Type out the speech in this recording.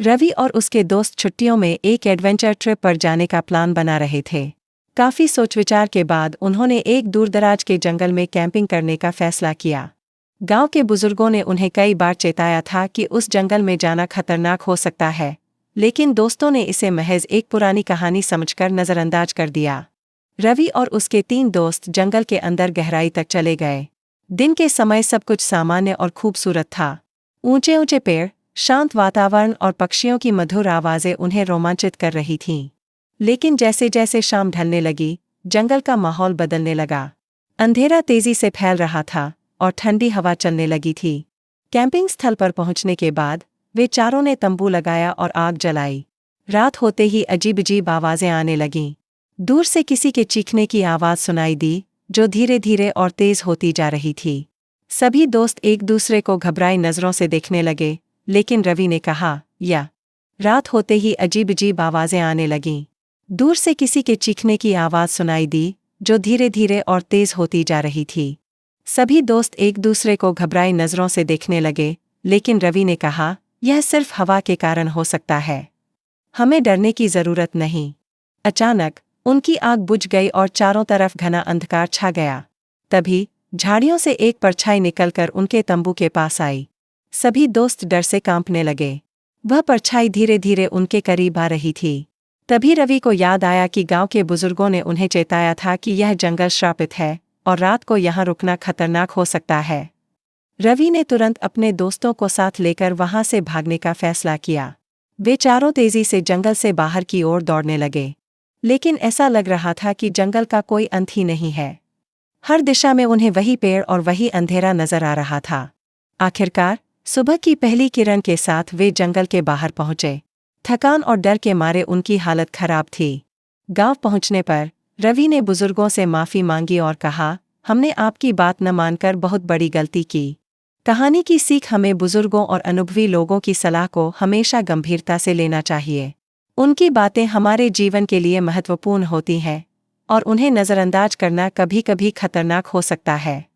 रवि और उसके दोस्त छुट्टियों में एक एडवेंचर ट्रिप पर जाने का प्लान बना रहे थे। काफी सोच विचार के बाद उन्होंने एक दूरदराज के जंगल में कैंपिंग करने का फैसला किया। गांव के बुजुर्गों ने उन्हें कई बार चेताया था कि उस जंगल में जाना खतरनाक हो सकता है, लेकिन दोस्तों ने इसे महज एक पुरानी कहानी समझकर नजरअंदाज कर दिया। रवि और उसके 3 दोस्त जंगल के अंदर गहराई तक चले गए। दिन के समय सब कुछ सामान्य और खूबसूरत था। ऊंचे ऊंचे पेड़, शांत वातावरण और पक्षियों की मधुर आवाजें उन्हें रोमांचित कर रही थीं। लेकिन जैसे जैसे शाम ढलने लगी, जंगल का माहौल बदलने लगा। अंधेरा तेजी से फैल रहा था और ठंडी हवा चलने लगी थी। कैंपिंग स्थल पर पहुंचने के बाद वे चारों ने तंबू लगाया और आग जलाई। रात होते ही अजीब-अजीब आवाजें आने लगीं। दूर से किसी के चीखने की आवाज सुनाई दी, जो धीरे धीरे और तेज होती जा रही थी। सभी दोस्त एक दूसरे को घबराई नजरों से देखने लगे, लेकिन रवि ने कहा, या रात होते ही अजीब-अजीब आवाजें आने लगीं। दूर से किसी के चीखने की आवाज सुनाई दी, जो धीरे धीरे और तेज होती जा रही थी। सभी दोस्त एक दूसरे को घबराई नजरों से देखने लगे, लेकिन रवि ने कहा, यह सिर्फ हवा के कारण हो सकता है। हमें डरने की जरूरत नहीं। अचानक उनकी आग बुझ गई और चारों तरफ घना अंधकार छा गया। तभी झाड़ियों से एक परछाई निकलकर उनके तंबू के पास आई। सभी दोस्त डर से कांपने लगे। वह परछाई धीरे धीरे उनके करीब आ रही थी। तभी रवि को याद आया कि गांव के बुजुर्गों ने उन्हें चेताया था कि यह जंगल श्रापित है और रात को यहाँ रुकना खतरनाक हो सकता है। रवि ने तुरंत अपने दोस्तों को साथ लेकर वहां से भागने का फैसला किया। वे चारों तेजी से जंगल से बाहर की ओर दौड़ने लगे। लेकिन ऐसा लग रहा था कि जंगल का कोई अंत ही नहीं है। हर दिशा में उन्हें वही पेड़ और वही अंधेरा नजर आ रहा था। आखिरकार सुबह की पहली किरण के साथ वे जंगल के बाहर पहुंचे। थकान और डर के मारे उनकी हालत खराब थी। गांव पहुंचने पर रवि ने बुजुर्गों से माफी मांगी और कहा, हमने आपकी बात न मानकर बहुत बड़ी गलती की। कहानी की सीख हमें बुजुर्गों और अनुभवी लोगों की सलाह को हमेशा गंभीरता से लेना चाहिए। उनकी बातें हमारे जीवन के लिए महत्वपूर्ण होती हैं और उन्हें नजरअंदाज करना कभी-कभी खतरनाक हो सकता है।